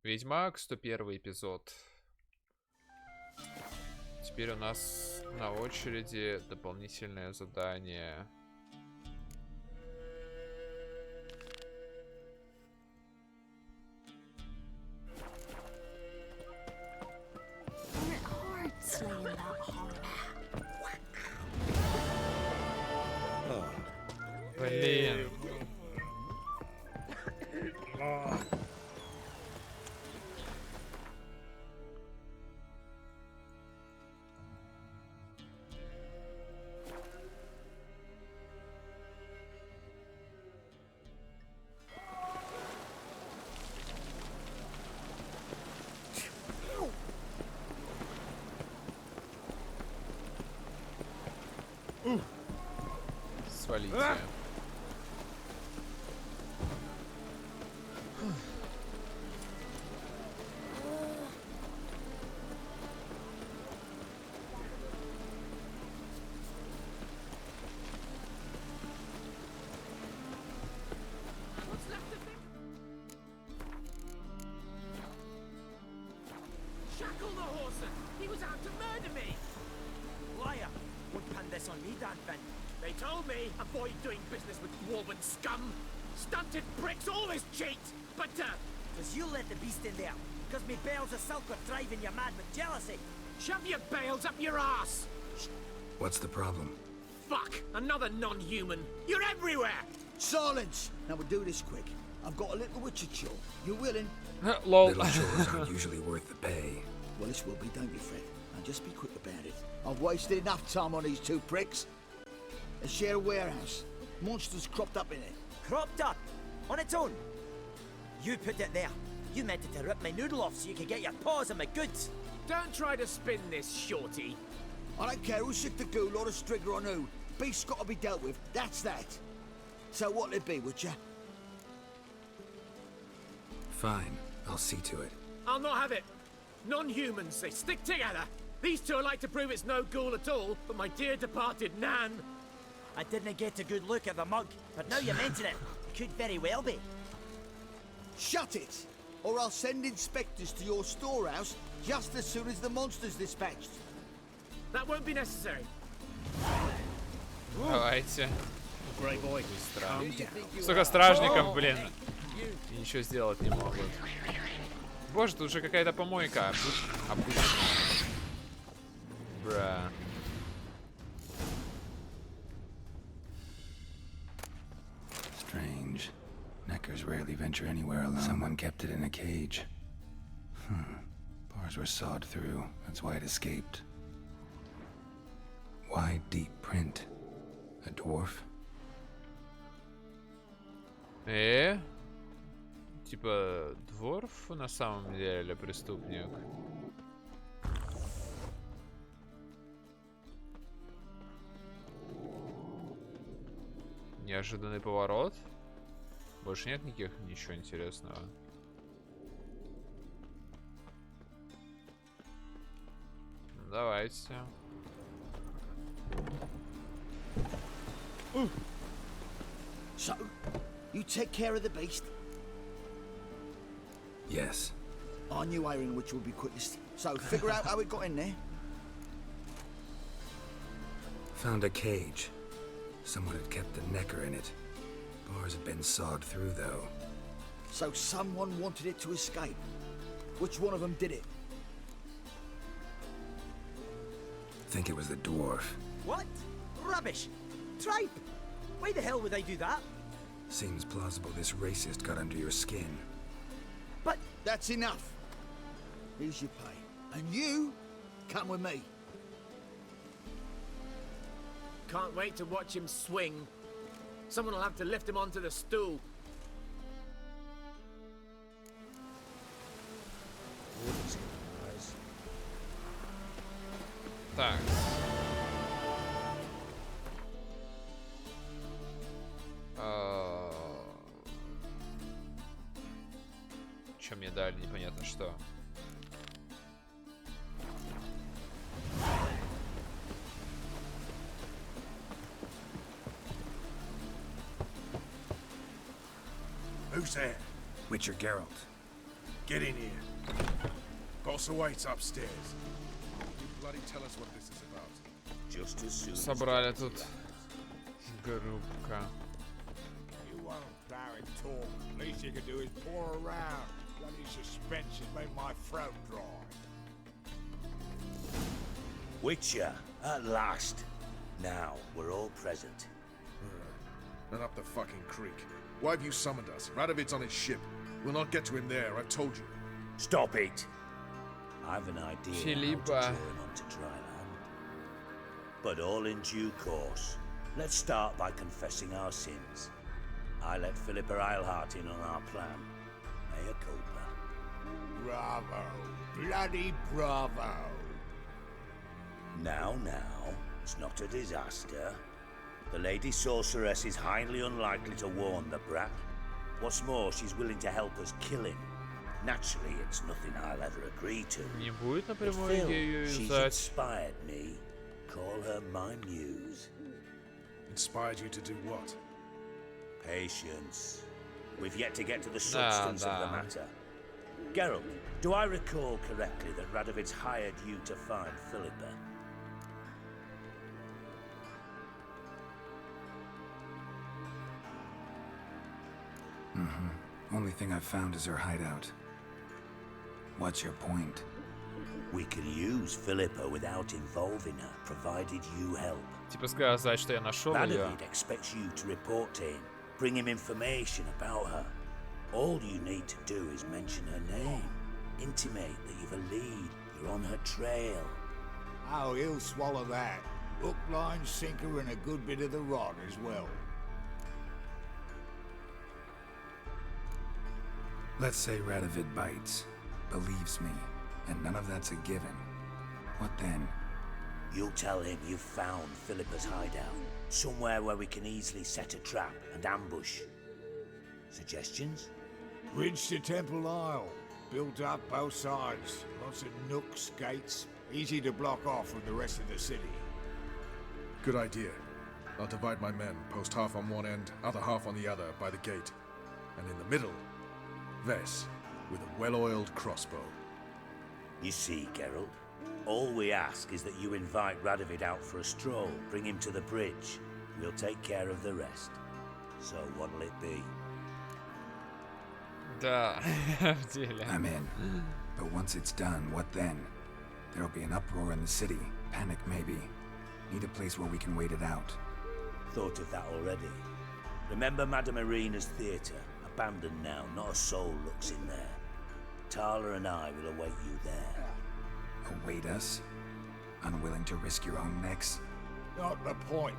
Ведьмак, 101 эпизод. Теперь у нас на очереди дополнительное задание. Блин. Свалите. Shackle the horse! He was out to murder me! Liar! Won't pin this on me, Danfin. They told me avoid doing business with woven scum. Stunted pricks always cheat, but Cause you let the beast in there. Cause me bales of silk are driving you mad with jealousy. shove your bales up your ass! What's the problem? Fuck! Another non-human! You're everywhere! Silence! Now we'll do this quick. I've got a little witcher chore. You willing? Lol. Little chores aren't usually worth the pay. Well, this will be, don't you, Fred? Now just be quick about it. I've wasted enough time on these two pricks. They share a warehouse. Monsters cropped up in it. Cropped up. On its own. You put it there. You meant it to rip my noodle off so you could get your paws on my goods. Don't try to spin this, shorty. I don't care who's sick the ghoul or the strigger on who. Beast's got to be dealt with. That's that. So what'll it be, Witcher? Fine, I'll see to it. I'll not have it. Non-humans, they stick together. These two are like to prove it's no ghoul at all, but my dear departed Nan. I didn't get a good look at the mug, but now you mention it, could very well be. Shut it! Or I'll send inspectors to your storehouse just as soon as the monster's dispatched. That won't be necessary. Давайте. Great boy. Столько стражников, блин. И ничего сделать не могут. Боже, тут уже какая-то помойка. Обычно. Бра. Strange. Neckers rarely venture anywhere alone. Someone kept it in a cage. Bars were sawed through. That's why it escaped. Wide, deep print. A dwarf? Типа дворф на самом деле преступник. Неожиданный поворот. Больше нет ничего интересного. Ну, давайте. So, you take care of the beast. Yes. I knew iron which would be quickest. So, figure out how it got in there. Found a cage. Someone had kept the necker in it. Bars had been sawed through, though. So someone wanted it to escape. Which one of them did it? Think it was the dwarf. What? Rubbish. Tripe. Why the hell would I do that? Seems plausible this racist got under your skin. But That's enough. Here's your pay. And you, come with me. Can't wait to watch him swing. Someone will have to lift him onto the stool. Так. Чё мне дали, непонятно что. Who's there? Witcher Geralt. Get in here. Boss awaits upstairs. You bloody tell us what this is about. Just as soon as Собрали тут группка. You want Barrett talk? Least you can do is pour around. Bloody suspense has made my throat dry. Witcher, at last. Now we're all present. And up the fucking creek. Why have you summoned us? Radovid's on his ship. We'll not get to him there, I've told you. Stop it! I've an idea how to Филиппа. turn onto dry land. But all in due course. Let's start by confessing our sins. I let Philippa Eilhart in on our plan. Mea culpa. Bravo. Bloody bravo. Now, it's not a disaster. The Lady Sorceress is highly unlikely to warn the brat. What's more, she's willing to help us kill him. Naturally, it's nothing I'll ever agree to. Не будет But напрямую Phil, ею she's юзать. inspired me. Call her my muse. Inspired you to do what? Patience. We've yet to get to the substance of the да. matter. Geralt, do I recall correctly that Radovid's hired you to find Philippa? Only thing I've found is her hideout. What's your point? We can use Philippa without involving her, provided you help. Типа сказать, что я нашел ее. Radovid expects you to report to him, bring him information about her. All you need to do is mention her name, intimate that you've a lead, you're on her trail. Oh, he'll swallow that. Hook, line, sinker, and a good bit of the rod as well. Let's say Radovid bites, believes me, and none of that's a given. What then? You'll tell him you've found Philippa's hideout, somewhere where we can easily set a trap and ambush. Suggestions? Bridge to Temple Isle. Built up both sides. Lots of nooks, gates. Easy to block off from the rest of the city. Good idea. I'll divide my men, post half on one end, other half on the other, by the gate. And in the middle, Vess, with a well-oiled crossbow. You see, Geralt, all we ask is that you invite Radovid out for a stroll, bring him to the bridge. We'll take care of the rest. So what'll it be? Да, в деле. I'm in. But once it's done, what then? There'll be an uproar in the city. Panic, maybe. Need a place where we can wait it out. Thought of that already. Remember Madame Irina's theatre? Abandoned now, not a soul looks in there. Tala and I will await you there. Await us? Unwilling to risk your own necks? Not the point.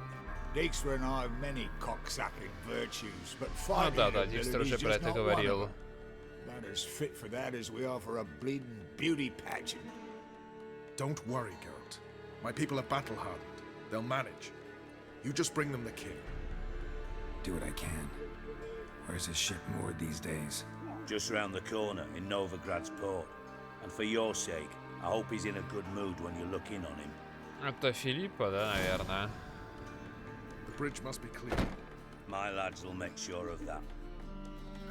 Dijkstra and I have many cocksucking virtues, but Ну fighting да, да, Дикстер ability уже is про just это not one of говорил. them. About as fit for that as we are for a bleeding beauty pageant. Don't worry, Geralt. My people are battle-hardened. They'll manage. You just bring them the king. Do what I can. Where's his ship moored these days? Just round the corner in Novigrad's port. And for your sake, I hope he's in a good mood when you look in on him. Это Филиппа, да, наверное. The bridge must be clear. My lads will make sure of that.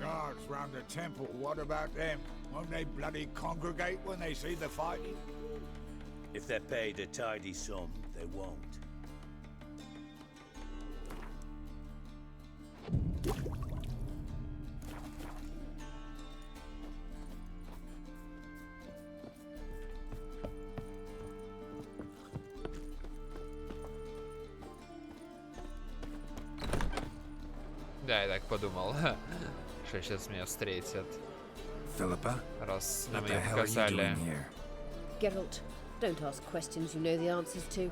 Guards round the temple, what about them? Won't they bloody congregate when they see the fighting? If they're paid a tidy sum, they won't. Да, я так подумал, что сейчас меня встретят. Philippa? Раз нам What the ее hell are you показали. doing here? Geralt, don't ask questions you know the answers to.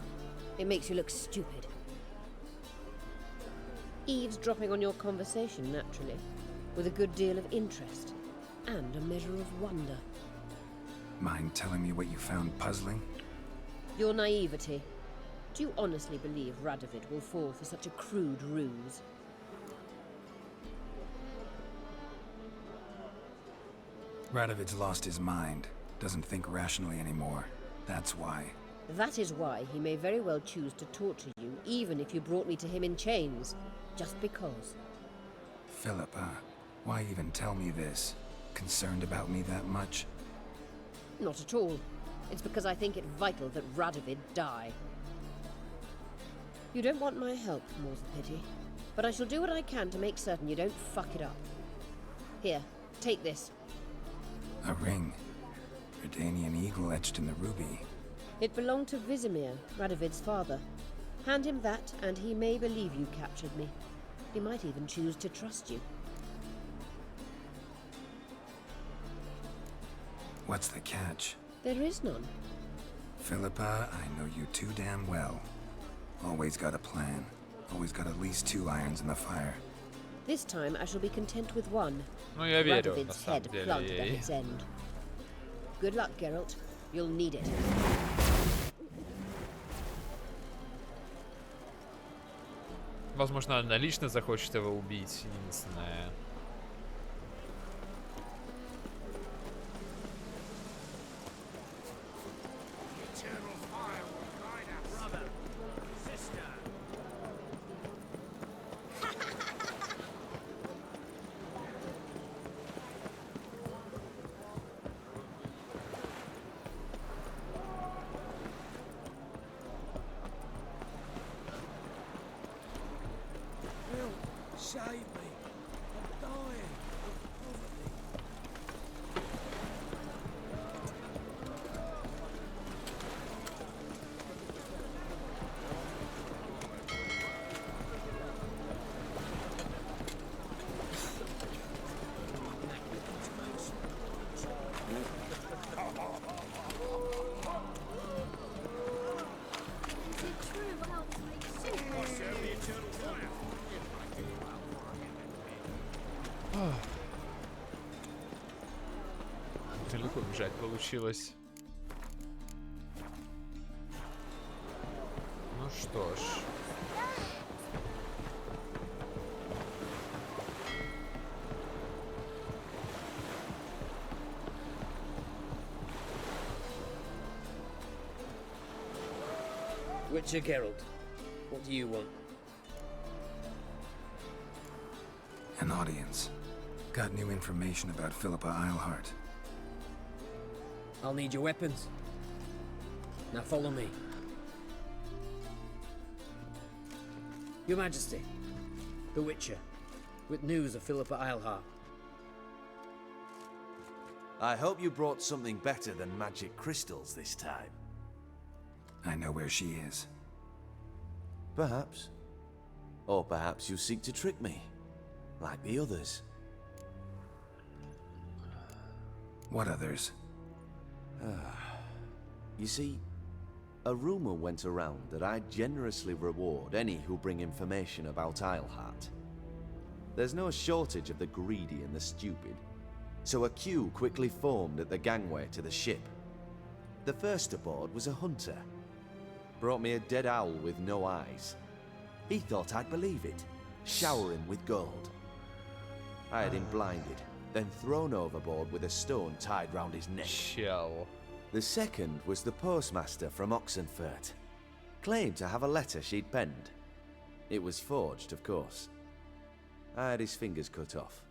It makes you look stupid. Eavesdropping on your conversation, naturally, with a good deal of interest and a measure of wonder. Mind telling me what you found puzzling? Your naivety. Do you honestly believe Radovid will fall for such a crude ruse? Radovid's lost his mind. Doesn't think rationally anymore. That's why. That is why he may very well choose to torture you, even if you brought me to him in chains. Just because. Philippa, why even tell me this? concerned about me that much? Not at all. It's because I think it vital that RADOVID die. You don't want my help, more's the pity. But I shall do what I can to make certain you don't fuck it up. Here, take this. A ring. Redanian eagle etched in the ruby. It belonged to Vizimir, RADOVID's father. Hand him that, and he may believe you captured me. He might even choose to trust you. What's the catch? There is none. Philippa, I know you too damn well. Always got a plan. Always got at least 2 irons in the fire. This time I shall be content with one. Ну, я верю, на RADOVID's самом head деле, planted at ей. its end. Good luck, Geralt. You'll need it. Возможно, она лично захочет его убить, единственное. Save me. I'm dying of poverty. Далеко бежать получилось. Ну что ж. Witcher Geralt, what do you want? An audience. Got new information about Philippa Eilhart. I'll need your weapons. Now follow me. Your Majesty, the Witcher, with news of Philippa Eilhart. I hope you brought something better than magic crystals this time. I know where she is. Perhaps. Or perhaps you seek to trick me, like the others. What others? You see, a rumor went around that I generously reward any who bring information about Eilhart. There's no shortage of the greedy and the stupid, so a queue quickly formed at the gangway to the ship. The first aboard was a hunter. Brought me a dead owl with no eyes. He thought I'd believe it, shower him with gold. I had him blinded, then thrown overboard with a stone tied round his neck. Чел. The second was the postmaster from Oxenfurt. Claimed to have a letter she'd penned. It was forged, of course. I had his fingers cut off.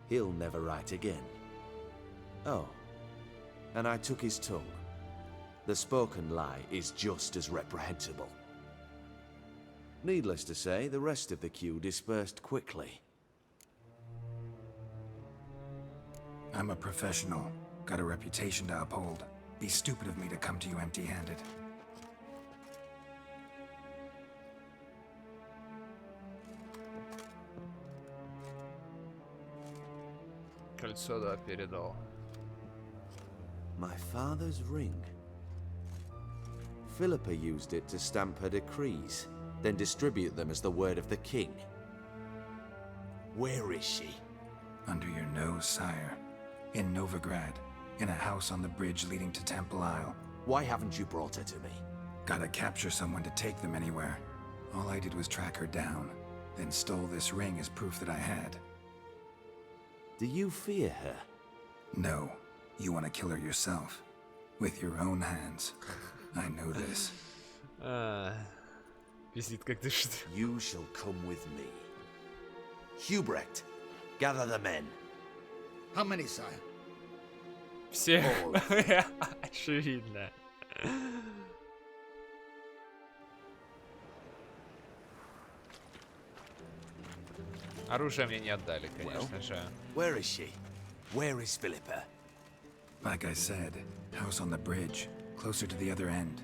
He'll never write again. Oh, and I took his tongue. The spoken lie is just as reprehensible. Needless to say, the rest of the queue dispersed quickly. I'm a professional. Got a reputation to uphold. Be stupid of me to come to you empty-handed. Кольцо, да, передал. My father's ring. Philippa used it to stamp her decrees, then distribute them as the word of the king. Where is she? Under your nose, sire. In Novigrad. In a house on the bridge leading to Temple Isle. Why haven't you brought her to me? Gotta capture someone to take them anywhere. All I did was track her down, then stole this ring as proof that I had. Do you fear her? No. You want to kill her yourself. With your own hands. I know this. Пиздит, как дышит. You shall come with me. Hubrecht, gather the men. How many, sire? Все. Очевидно. Оружие мне не отдали, конечно же. Where is she? Where is Philippa? Like I said, house on the bridge, closer to the other end.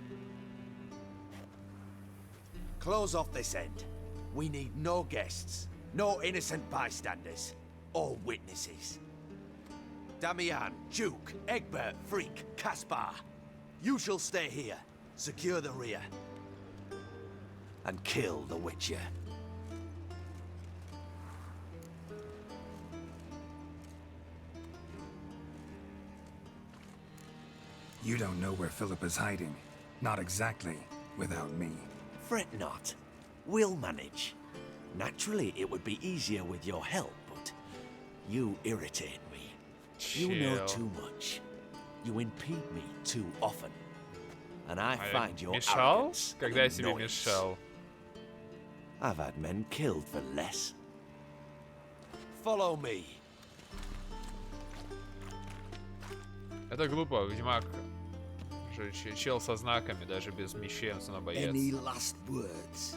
Close off this end. We need no guests, no innocent bystanders, all witnesses. Damian, Duke, Egbert, Freak, Caspar. You shall stay here, secure the rear, and kill the Witcher. You don't know where Philippa's hiding. Not exactly, without me. Fret not. We'll manage. Naturally, it would be easier with your help, but you irritate me. You know too much. You impede me too often. And I find your arrogance Когда я тебе annoyance. мешал? I've had men killed for less. Follow me. Это глупо, Ведьмак. Чел со знаками, даже без мечей, он боец. Any last words?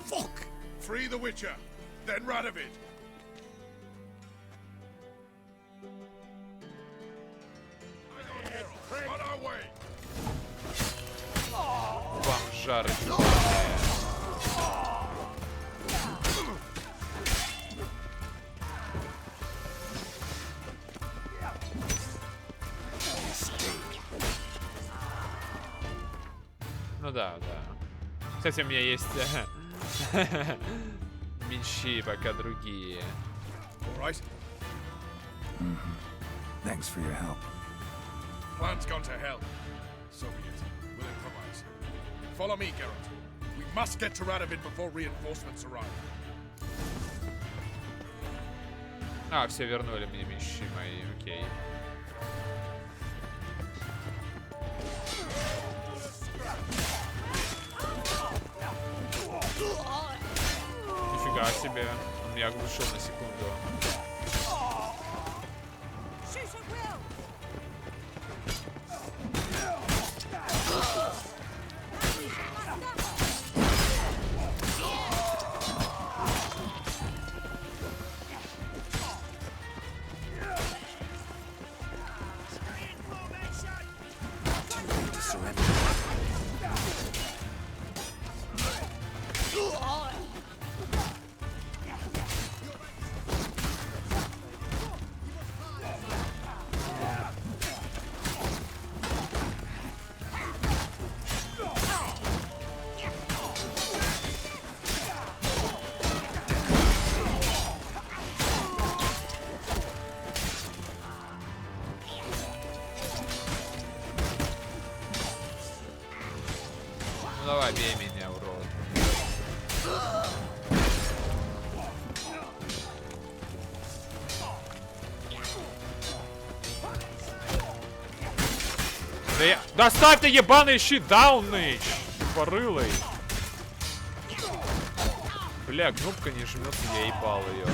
Fuck! Free the Witcher, then Radovid. On our way. Бомжары. Ну да, да. Кстати, у меня есть мечи, пока другие. All right. Thanks for your help. Plan's gone to hell. So be it. We'll improvise. Follow me, Geralt. We must get to Radovid before reinforcements arrive. А, все вернули мне мечи мои, окей. Нифига себе. Он меня оглушил на секунду. Давай, бей меня, урод. Да я... Доставь ты ебаный щит, даунныч! Порылый. Бля, кнопка не жмется, я ебал ее.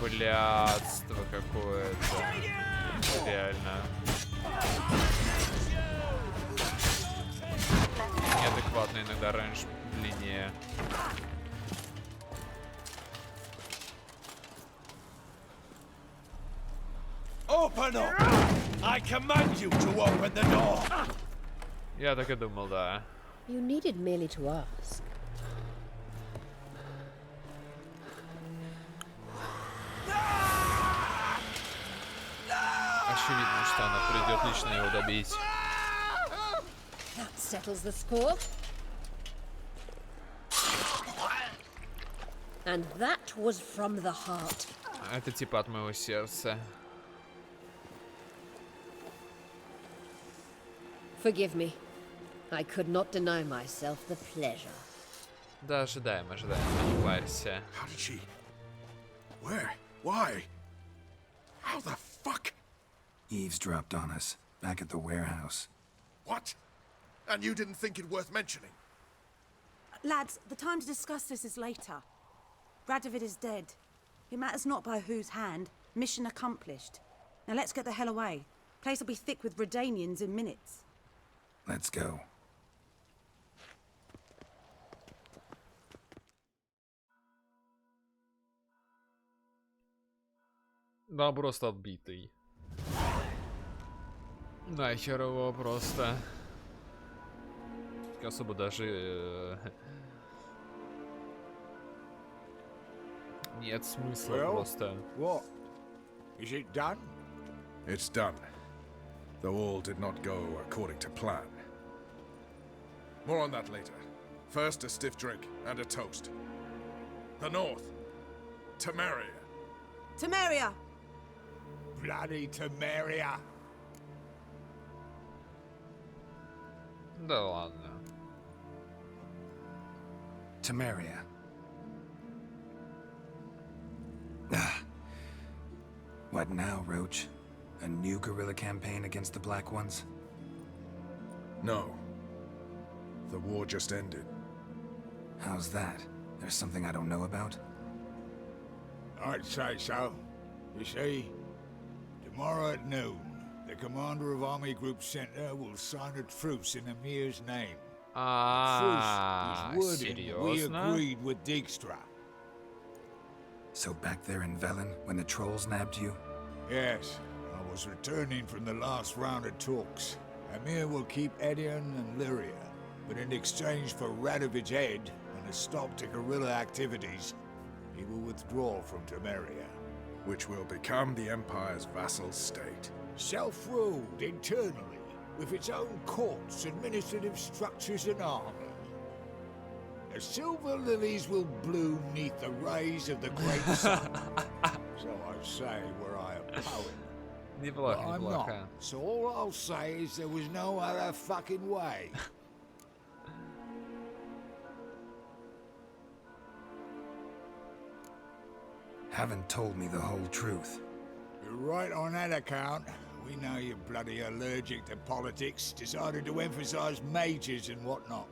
Блядство какое-то. Реально. Неадекватно иногда рейндж длиннее. Open up! I command you to open the door! Я так и думал, да. You needed merely to ask. Очевидно, что она придет лично его добить. That settles the score. And that was from the heart. Это типа от моего сердца. Forgive me. I could not deny myself the pleasure. Да, ожидаем, ожидаем. Не парься. How did she? Where? Why? How the fuck? Eavesdropped on us, back at the warehouse. What? And you didn't think it worth mentioning? Lads, the time to discuss this is later. Radovid is dead. It matters not by whose hand. Mission accomplished. Now let's get the hell away. Place will be thick with Redanians in minutes. Let's go. Да, просто отбитый. Нахер его просто. Особо даже нет смысла просто. What? Is it done? It's done. Though all did not go according to plan. More on that later. First, a stiff drink and a toast. The North. Temeria. Temeria! Bloody Temeria! Да ладно. Temeria. What now, Roach? A new guerrilla campaign against the Black Ones? No. The war just ended. How's that? There's something I don't know about? I'd say so. You see, tomorrow at noon, the commander of Army Group Center will sign a truce in Emir's name. А, Truce is wording we серьезно? agreed with Dijkstra. So back there in Velen, when the trolls nabbed you? Yes, I was returning from the last round of talks. Emir will keep Edion and Lyria, but in exchange for Radovid's head and a stop to guerrilla activities, he will withdraw from Temeria. Which will become the Empire's vassal state. Self-ruled internally, with its own courts, administrative structures and army. The silver lilies will bloom neath the rays of the great sun. So I say were I a poet. Неплохо, But I'm неплохо. not. So all I'll say is there was no other fucking way. Haven't told me the whole truth. You're right on that account. We know you're bloody allergic to politics, decided to emphasize majors and whatnot.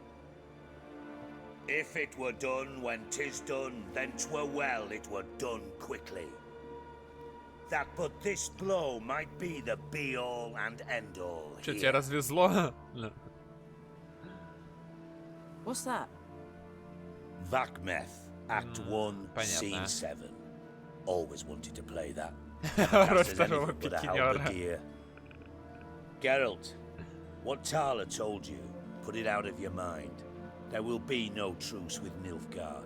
If it were done when 'tis done, then 'twere well it were done quickly. That but this blow might be the be-all and end-all Что, here. тебя развезло? What's that? Vakmeth, Act 1, понятно. Scene 7. Always wanted to play that. Роль Cast as второго anything but a пикинера. halberdier. Geralt, what Tala told you, put it out of your mind. There will be no truce with Nilfgaard.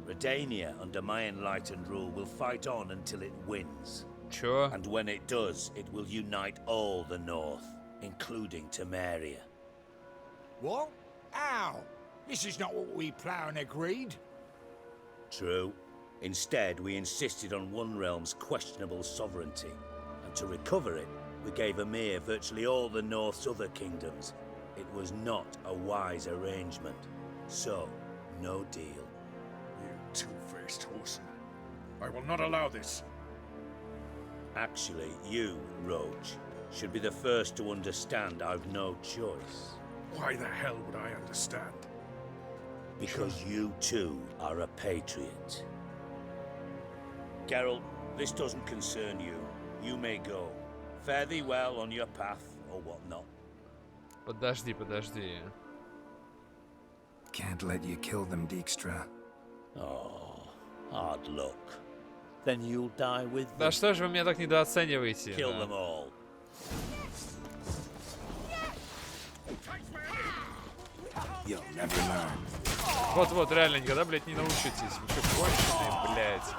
Redania, under my enlightened rule, will fight on until it wins. Чё? And when it does, it will unite all the North, including Temeria. What? How? This is not what we planned and agreed. True. Instead, we insisted on one realm's questionable sovereignty, and to recover it, we gave Emir virtually all the North's other kingdoms. It was not a wise arrangement. So, no deal. You two-faced whoreson. I will not allow this. Actually, you, Roach, should be the first to understand I've no choice. Why the hell would I understand? Because you too are a patriot. Geralt, this doesn't concern you. You may go. Fare thee well on your path, or whatnot. Подожди, подожди. Can't let you kill them, Dijkstra. Oh, hard luck. Then you'll die with them. Да что же вы меня так недооцениваете? Kill Да. them all. You'll never learn. Вот-вот, реально, никогда, блядь, не научитесь. Вы что, конченые, блядь?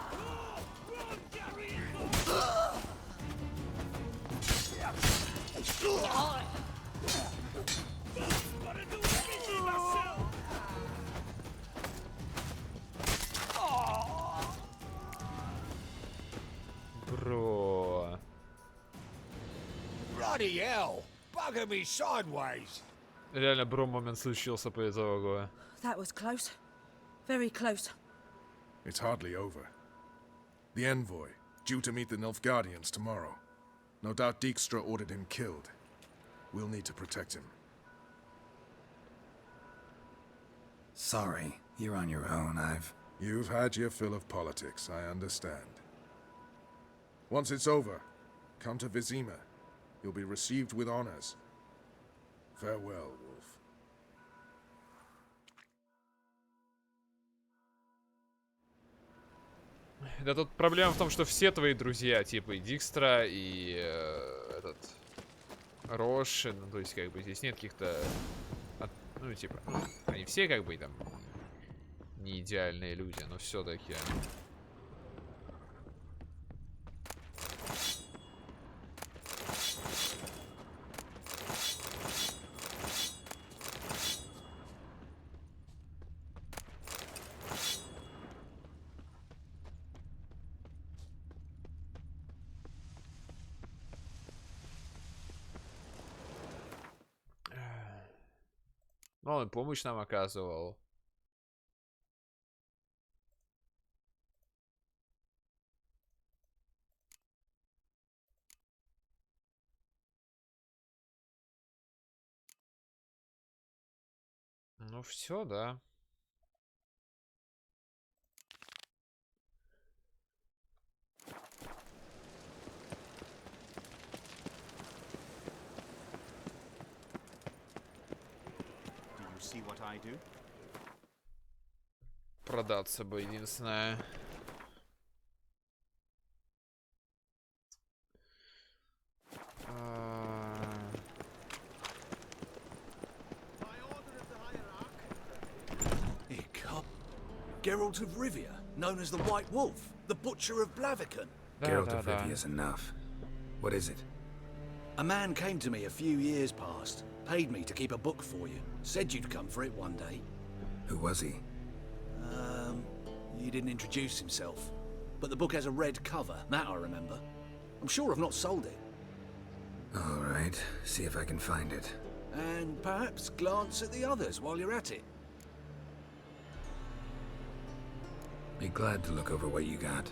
Бро. Bloody hell! Bugger me sideways! Реально, бро, момент случился по итогу. That was close. Very close. It's hardly over. The envoy, due to meet the Nilfgaardians tomorrow. No doubt Dijkstra ordered him killed. We'll need to protect him. Sorry, you're on your own. You've had your fill of politics, I understand. Once it's over, come to Vizima. You'll be received with honors. Farewell, Wolf. Да тут проблема в том, что все твои друзья, типа и Дикстра, и этот Рошин, ну, то есть как бы здесь нет каких-то, ну типа, они все как бы там не идеальные люди, но все-таки. Ну, он помощь нам оказывал. Ну, все, да. Продаться бы единственное. Geralt of Rivia, known as the White Wolf, the Butcher of Blaviken. Geralt of Rivia's enough. What is it? A man came to me a few years past, paid me to keep a book for you, said you'd come for it one day. Who was he? He didn't introduce himself, but the book has a red cover, that I remember. I'm sure I've not sold it. All right, see if I can find it. And perhaps glance at the others while you're at it. Be glad to look over what you got.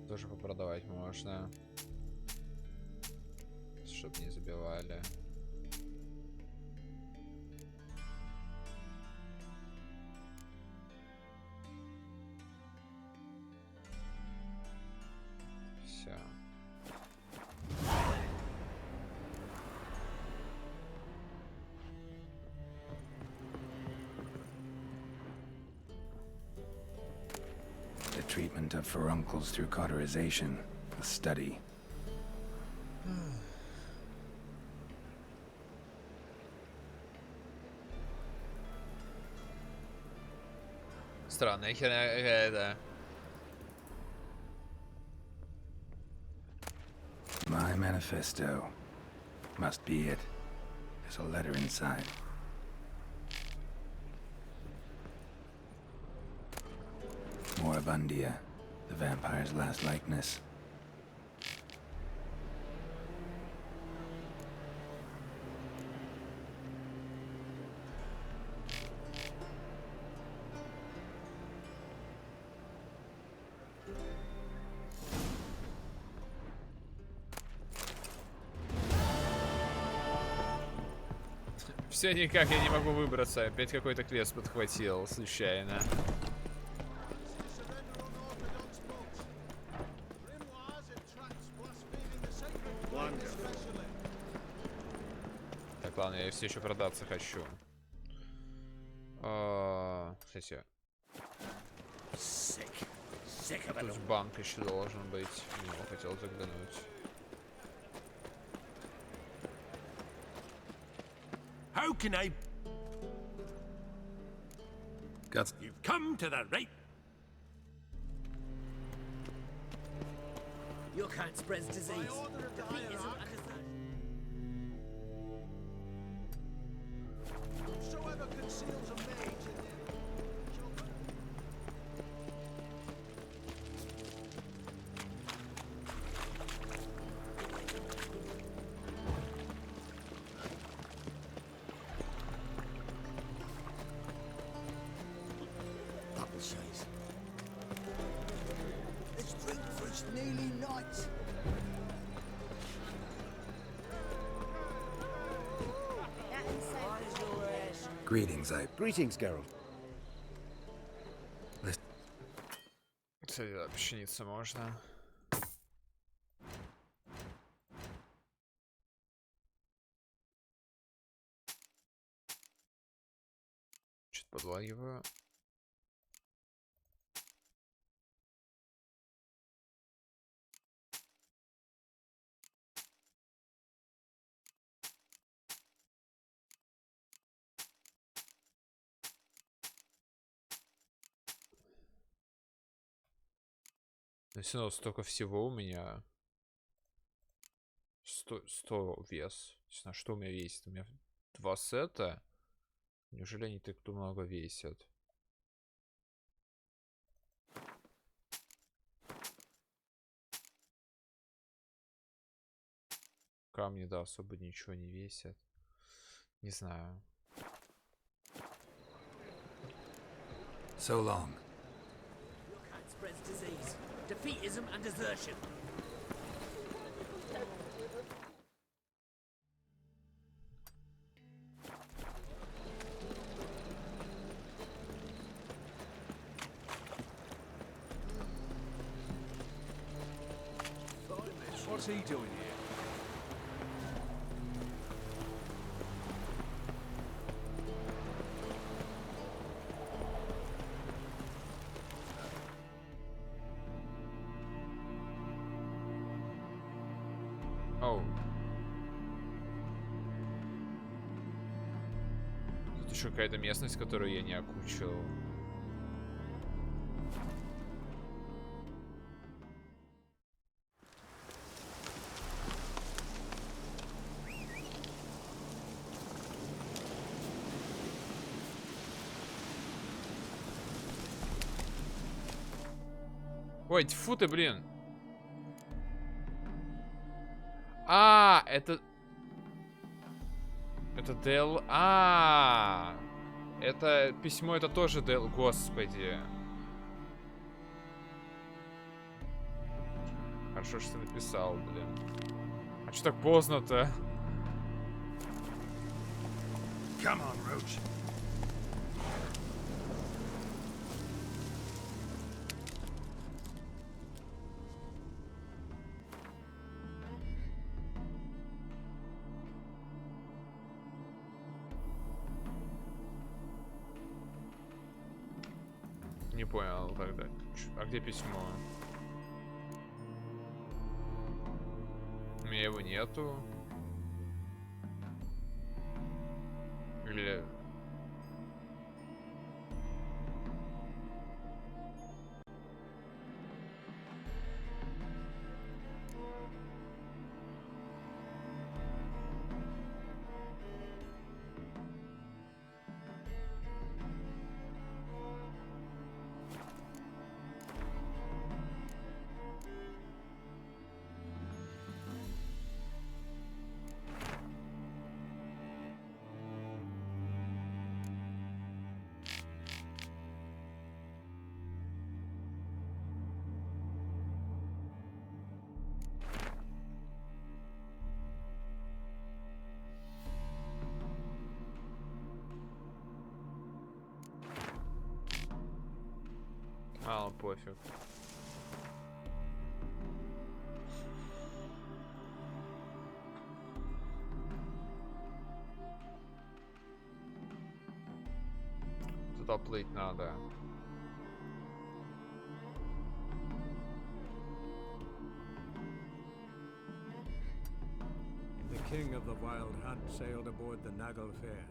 Тоже попродавать можно. Чтоб не забивали. Все. The treatment of furuncles through cauterization, a study. Странная херня какая-то. My manifesto. Must be it. There's a letter inside. Moribundia, the vampire's last likeness. Все никак я не могу выбраться. Опять какой-то квест подхватил случайно. Так, ладно, я все еще продаться хочу. Кстати. Тут банк еще должен быть. Не хотел заглянуть. How can I? Got. You've come to the right. Your kind spreads disease. Defeat isn't a Whosoever conceals a mage in their apple says. Let's drink for it's nearly night. Greetings, Greetings, Geralt. Кстати, да, пшеница можно. Чуть подлагиваю. Но все равно столько всего у меня. 100 вес. Не знаю, что у меня весит. У меня 2 сета. Неужели они так много весят? Камни, да, особо ничего не весят. Не знаю. So long. Look how it spreads disease, defeatism and desertion. What's he doing here? Оу. Тут еще какая-то местность, которую я не окучил. Ой, тьфу ты, блин. А, это Дел. Это письмо, это тоже Дел. Господи. Хорошо, что написал, блин. А что так поздно-то? Come on, Roach. Не понял тогда. А где письмо? У меня его нету. Или... пофиг. Туда плыть надо. The king of the Wild Hunt sailed aboard the Nagel Fair,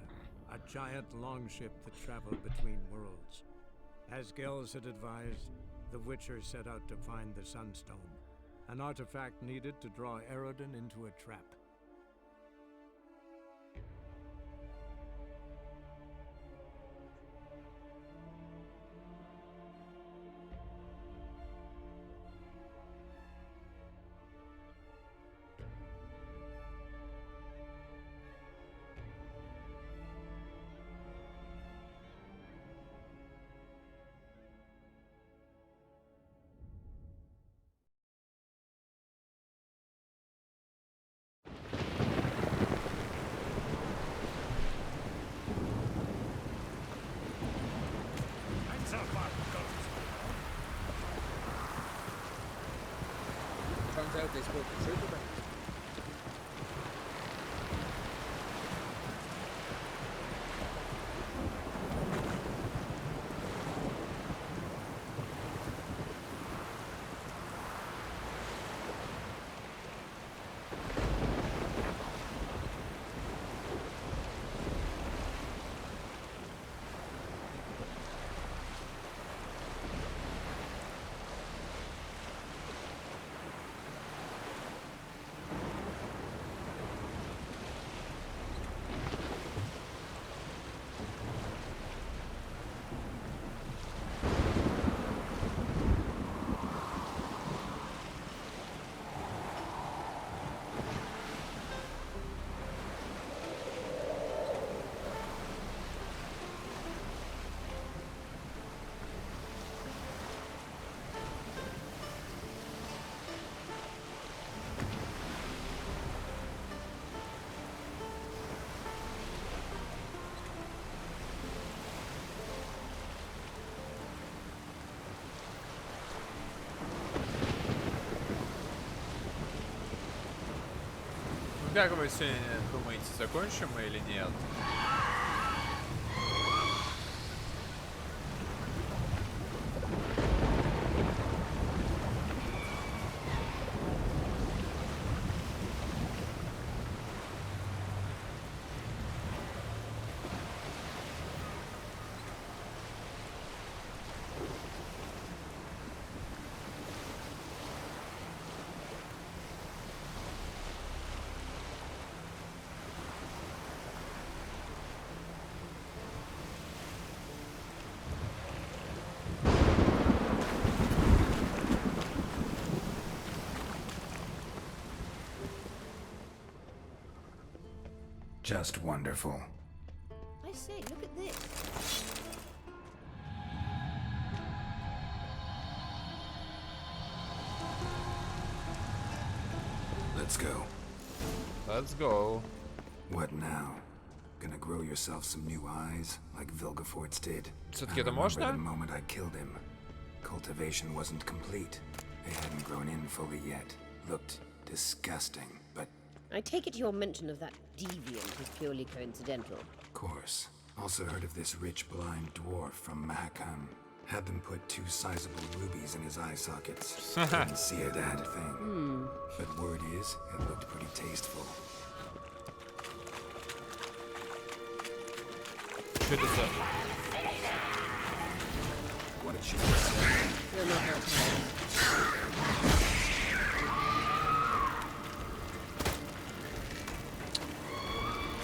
a giant longship that traveled between worlds. As Gels had advised, the Witcher set out to find the Sunstone, an artifact needed to draw Eredin into a trap. they spoke the truth about it. Как вы сегодня думаете, закончим мы или нет? Just wonderful. I say, look at this. Let's go. Let's go. What now? Gonna grow yourself some new eyes, like Vilgefortz did? Все-таки I это remember можно? the moment I killed him. Cultivation wasn't complete. They hadn't grown in fully yet. Looked disgusting, but... I take it your mention of that deviant is purely coincidental. Of course. Also heard of this rich blind dwarf from Mahakam. Had them put 2 sizable rubies in his eye sockets. Didn't see a damn thing. But word is, it looked pretty tasteful. Что это за... What did she say? You're not her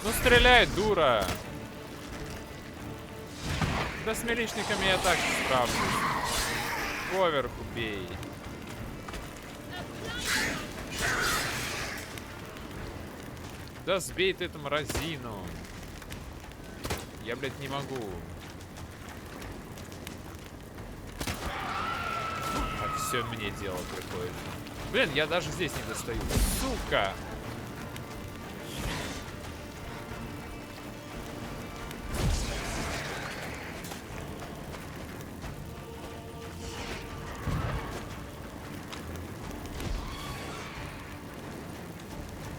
Ну стреляй, дура! Да с миличниками я так справлюсь. Поверху бей. Да сбей ты эту мразину. Я, блядь, не могу. Так, все мне делать приходится. Блин, я даже здесь не достаю. Сука!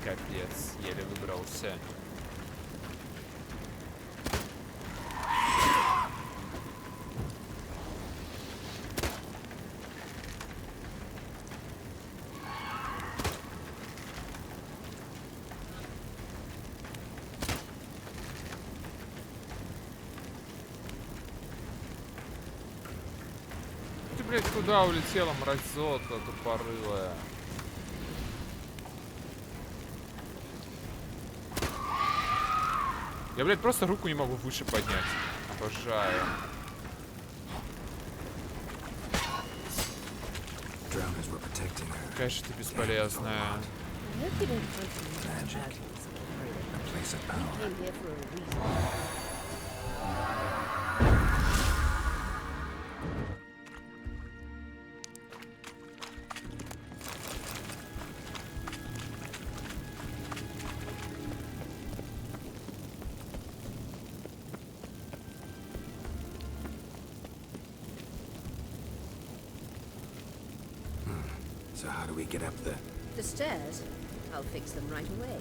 Капец, еле выбрался. Ты, блядь, куда улетела, мразота тупорылая? Я, блядь, просто руку не могу выше поднять. Обожаю. Какая же ты бесполезная. I hope you don't find some magic. You came here for a reason. So how do we get up the... The stairs? I'll fix them right away.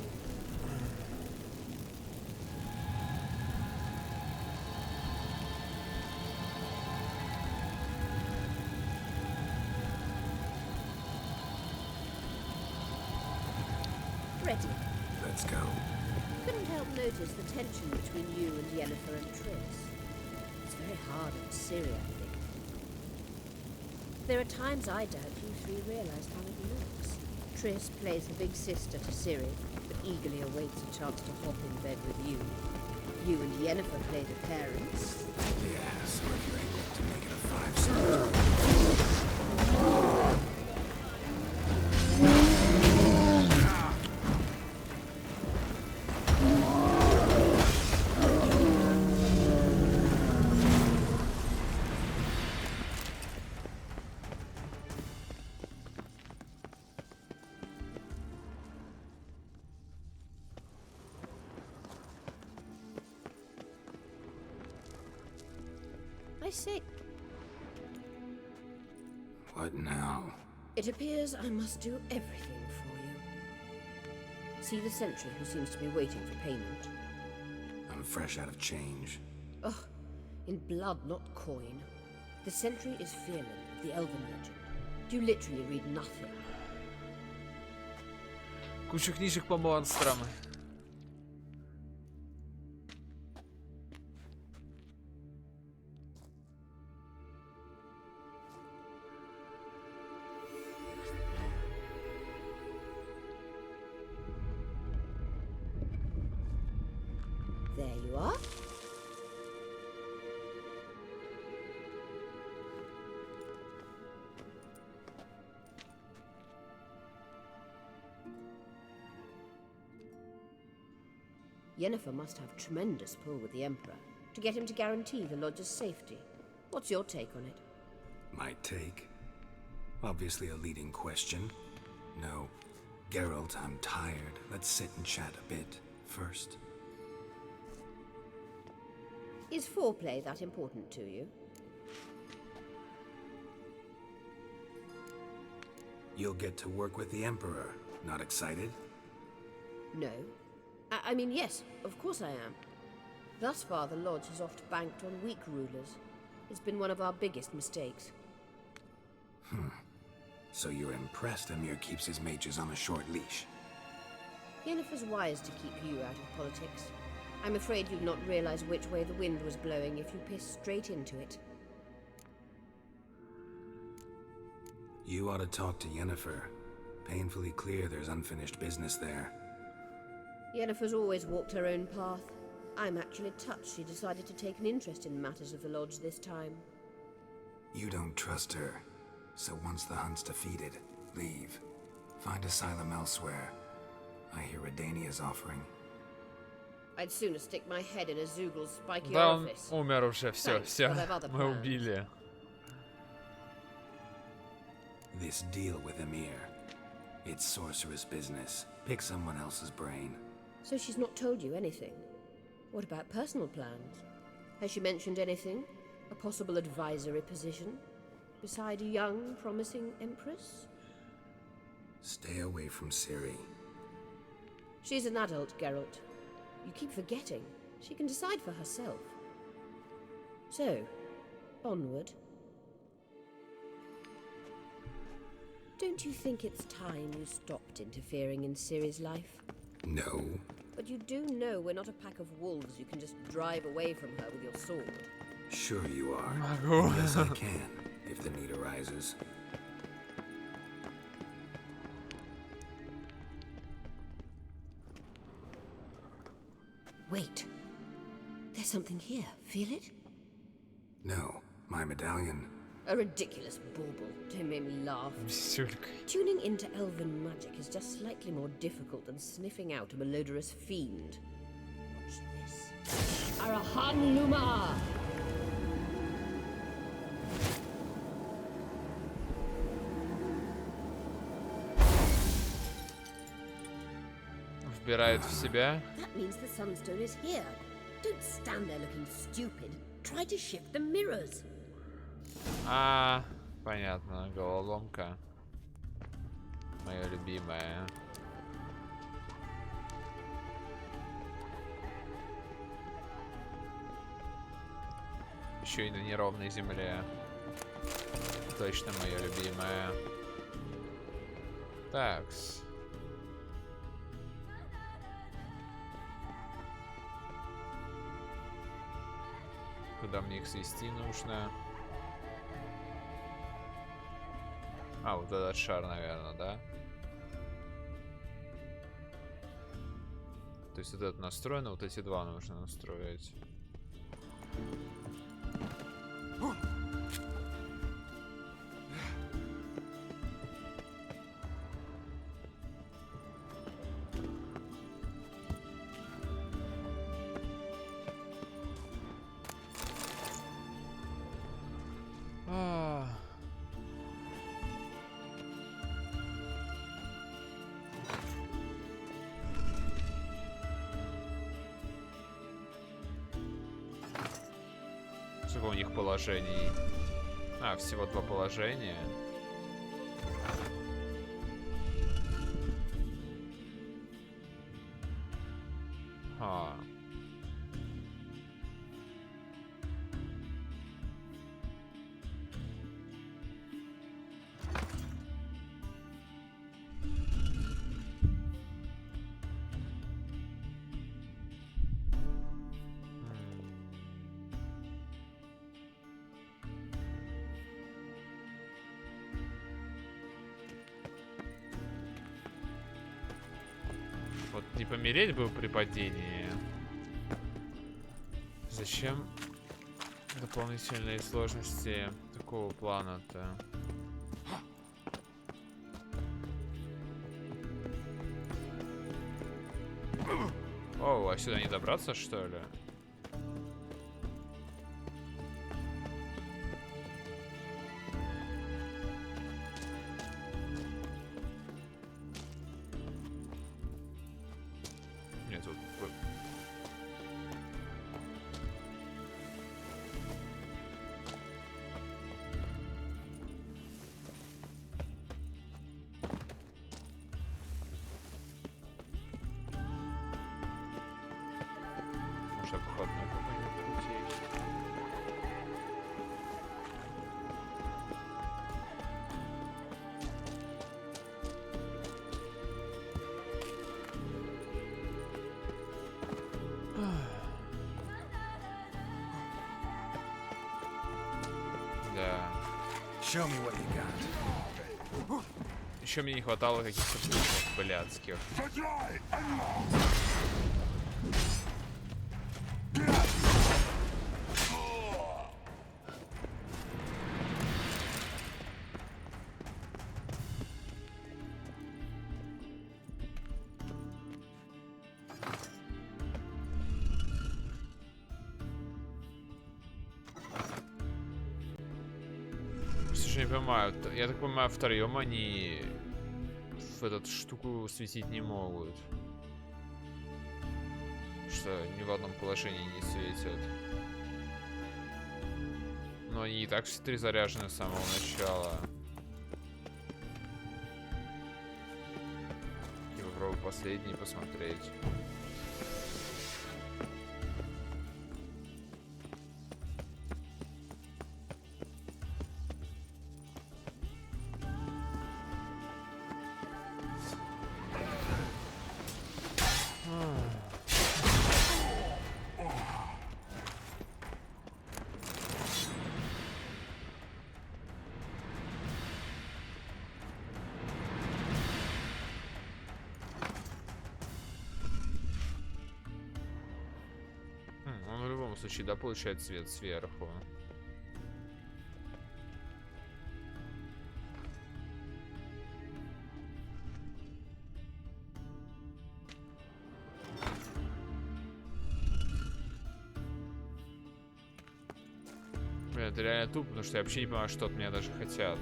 Ready. Let's go. Couldn't help notice the tension between you and Yennefer and Triss. It's very hard on Ciri, I think. There are times I doubt you three realize how it looks. Triss plays the big sister to Ciri, but eagerly awaits a chance to hop in bed with you. You and Yennefer play the parents. Yeah, so if you're able to make it a 5-star. I say, What now? it appears I must do everything for you. See the sentry who seems to be waiting for payment? I'm fresh out of change. Ugh, in blood, not coin. The sentry is Fearlan of the Elven legend. You literally read nothing. Куча книжек по монстрам. There you are. Yennefer must have tremendous pull with the Emperor to get him to guarantee the Lodge's safety. What's your take on it? My take? Obviously a leading question. No. Geralt, I'm tired. Let's sit and chat a bit first. Is foreplay that important to you? You'll get to work with the Emperor. Not excited? No. I mean, yes, of course I am. Thus far, the Lodge has oft banked on weak rulers. It's been one of our biggest mistakes. So you're impressed Emir keeps his mages on a short leash? Yennefer's wise to keep you out of politics. I'm afraid you'd not realize which way the wind was blowing if you pissed straight into it. You ought to talk to Yennefer. Painfully clear there's unfinished business there. Yennefer's always walked her own path. I'm actually touched she decided to take an interest in matters of the Lodge this time. You don't trust her. So once the hunt's defeated, leave. Find asylum elsewhere. I hear Redania's offering. I'd sooner stick my head in a Zoogl's spiky Да, он orifice. умер уже, все, Thanks, все, but I've other мы plans. убили. This deal with Emir. It's sorceress business. Pick someone else's brain. So she's not told you anything? What about personal plans? Has she mentioned anything? A possible advisory position? Beside a young, promising empress? Stay away from Ciri. She's an adult, Geralt. You keep forgetting. She can decide for herself. So, onward. Don't you think it's time you stopped interfering in Ciri's life? No. But you do know we're not a pack of wolves you can just drive away from her with your sword. Sure you are. Могу. Yes, I can, if the need arises. Wait. There's something here. Feel it? No, my medallion. A ridiculous bauble. Don't make me laugh. Висюлька. Tuning into elven magic is just slightly more difficult than sniffing out a malodorous fiend. Watch this. Arahan Luma! Вбирает в себя. That means the sunstone is here. Don't stand there looking stupid. Try to shift the mirrors. А, понятно, головоломка. Моя любимая. Еще и на неровной земле. Точно моя любимая. Такс. Куда мне их свести нужно? А, вот этот шар, наверное, да? То есть вот этот настроен, а вот эти два нужно настроить. Сколько у них положений? А, всего 2 положения. А. Вот не помереть бы при падении. Зачем дополнительные сложности такого плана-то? О, а сюда не добраться, что ли? Нет, тут... Может, обходной какой-нибудь путь есть? Да. Еще мне не хватало каких-то пушек блядских. Не понимаю, я так понимаю, втроем они в эту штуку светить не могут. Что ни в одном положении не светят. Но они и так все 3 заряжены с самого начала. И попробую последний посмотреть. Он в любом случае, да, получает свет сверху. Блин, это реально тупо, потому что я вообще не понимаю, что от меня даже хотят.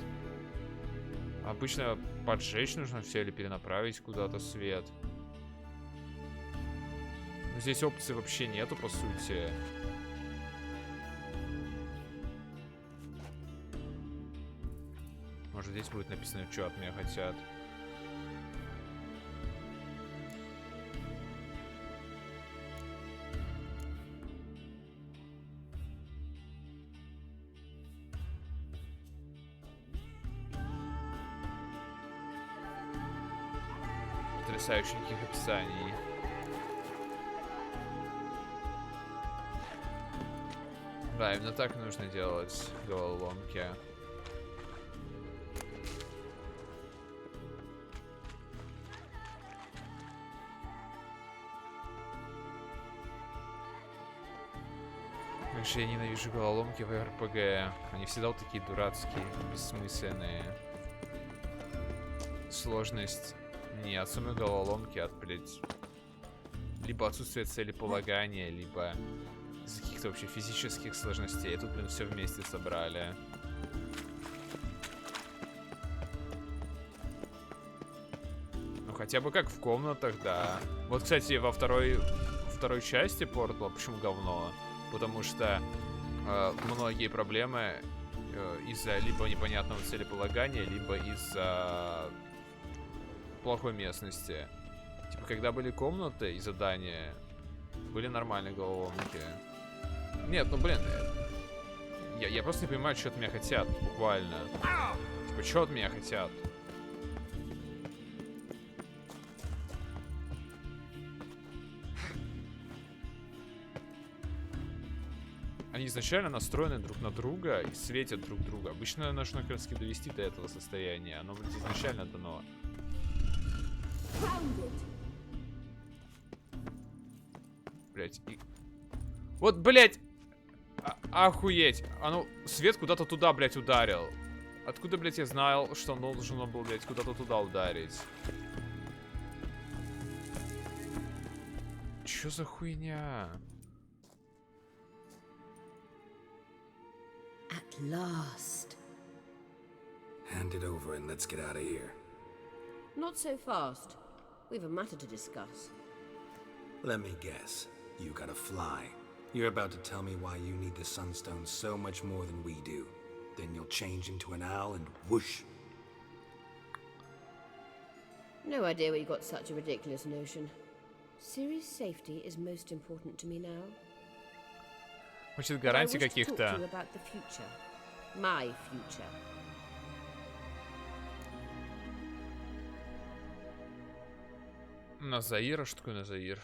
Обычно поджечь нужно все или перенаправить куда-то свет. Но здесь опции вообще нету, по сути. Может, здесь будет написано, что от меня хотят. потрясающе, никаких описаний. Да, именно так нужно делать головоломки. Как же я ненавижу головоломки в РПГ. Они всегда вот такие дурацкие, бессмысленные. Сложность не от самой головоломки, а от, блядь, либо отсутствие целеполагания, либо из каких-то вообще физических сложностей. Тут, блин, все вместе собрали. Ну, хотя бы как в комнатах, да. Вот, кстати, во второй части Портала почему говно? Потому что многие проблемы из-за либо непонятного целеполагания, либо из-за плохой местности. Типа, когда были комнаты и задания, были нормальные головоломки. Нет, ну блин, я просто не понимаю, что от меня хотят, буквально. Типа, что от меня хотят? Они изначально настроены друг на друга и светят друг друга. Обычно нужно как раз довести до этого состояния. Оно, блядь, изначально дано. Блять. И... Вот, блять! Охуеть! А ну, свет куда-то туда, блять, ударил. Откуда, блять, я знал, что он должен был, блять, куда-то туда ударить? Чё за хуйня? At last. Hand it over and let's get out of here. Not so fast. We've a matter to discuss. Let me guess. You gotta fly. You're about to tell me why you need the Sunstone so much more than we do. Then you'll change into an owl and whoosh. No idea where you got such a ridiculous notion. Ciri's safety is most important to me now. Хочет гарантий каких-то. About the future. My future. Назаир? А что такое Назаир?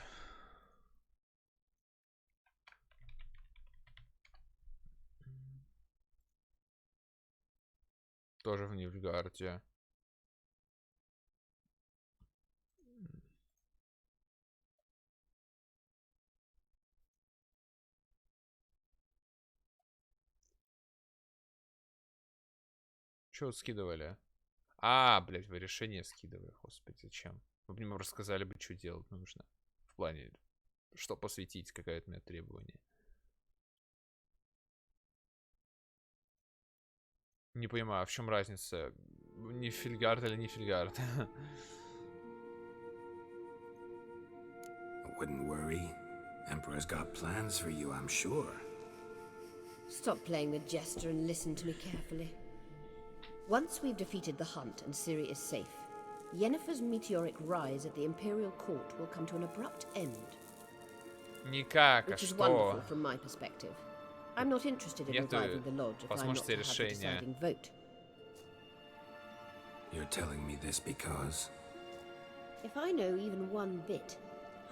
Тоже в Нильфгарде. Чё вот скидывали? А, блядь, вы решение скидывали. Господи, зачем? Вы бы мне рассказали бы, что делать нужно. В плане, что посвятить, какое-то у меня требование. Не понимаю, а в чем разница? Не Фильгард или не Фильгард? Wouldn't worry. Emperor's got plans for you, I'm sure. Stop playing the jester and listen to me carefully. Once we've defeated the hunt and Ciri is safe, Yennefer's meteoric rise at the Imperial Court will come to an abrupt end. Никак, а Which is что? wonderful from my perspective. I'm not interested in reviving the lodge if I'm not to have the deciding vote. You're telling me this because... If I know even one bit,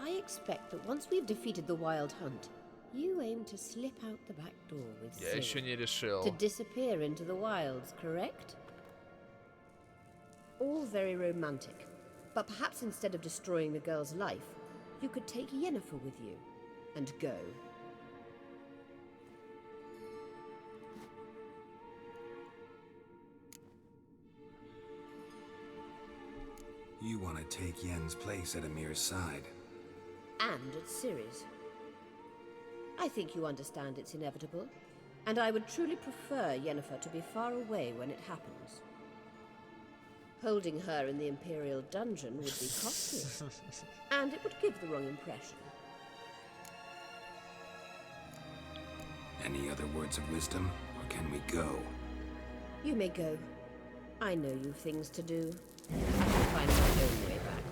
I expect that once we've defeated the Wild Hunt, you aim to slip out the back door with Я еще не решил. To disappear into the wilds, correct? All very romantic, but perhaps instead of destroying the girl's life, you could take Yennefer with you and go. You want to take Yen's place at Amir's side. And at Ciri's. I think you understand it's inevitable, and I would truly prefer Yennefer to be far away when it happens. Holding her in the Imperial dungeon would be costly, and it would give the wrong impression. Any other words of wisdom, or can we go? You may go. I know you've things to do. I'll find my own way back.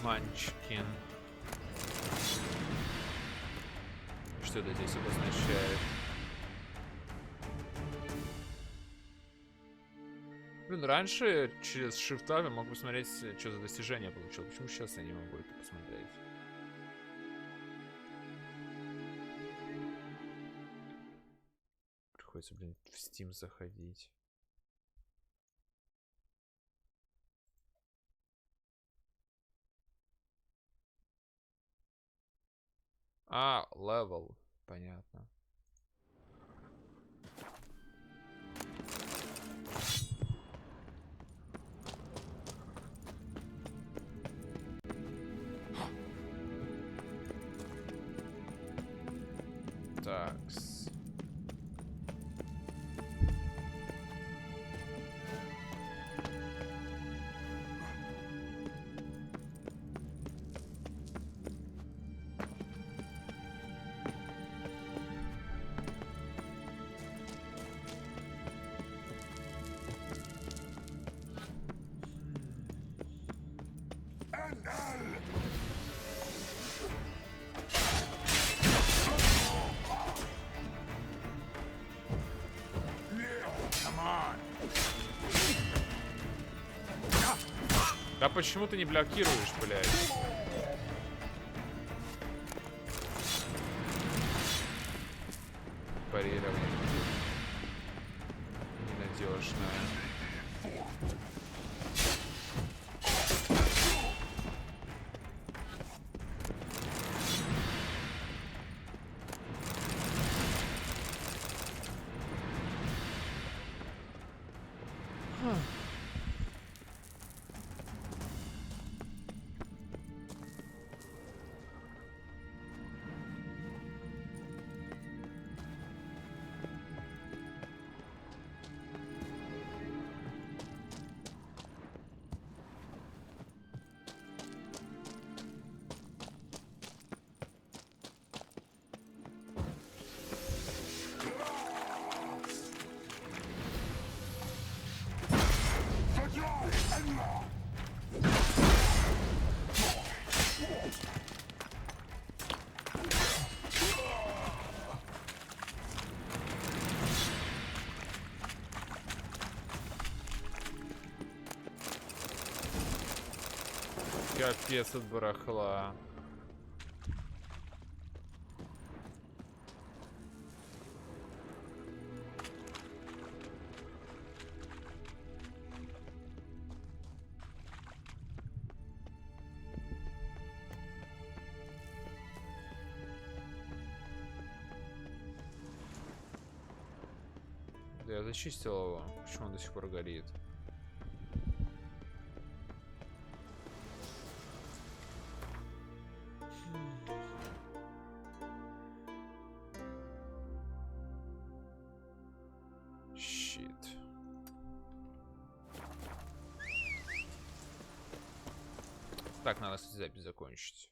Манчкин. Что это здесь обозначает? Блин, раньше через шифта я мог посмотреть, что за достижение получил. Почему сейчас я не могу это посмотреть? Приходится, блин, в Steam заходить. А, левел. Понятно. Такс. Да почему ты не блокируешь, блядь? Парирование. Ненадежное. Капец от барахла. Да я зачистил его. Почему он до сих пор горит? Так, надо запись закончить.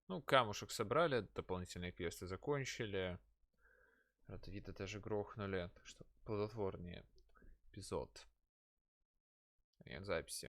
Ну, камушек собрали, дополнительные квесты закончили. РАДОВИДа даже грохнули. Так что плодотворнее эпизод. Нет записи.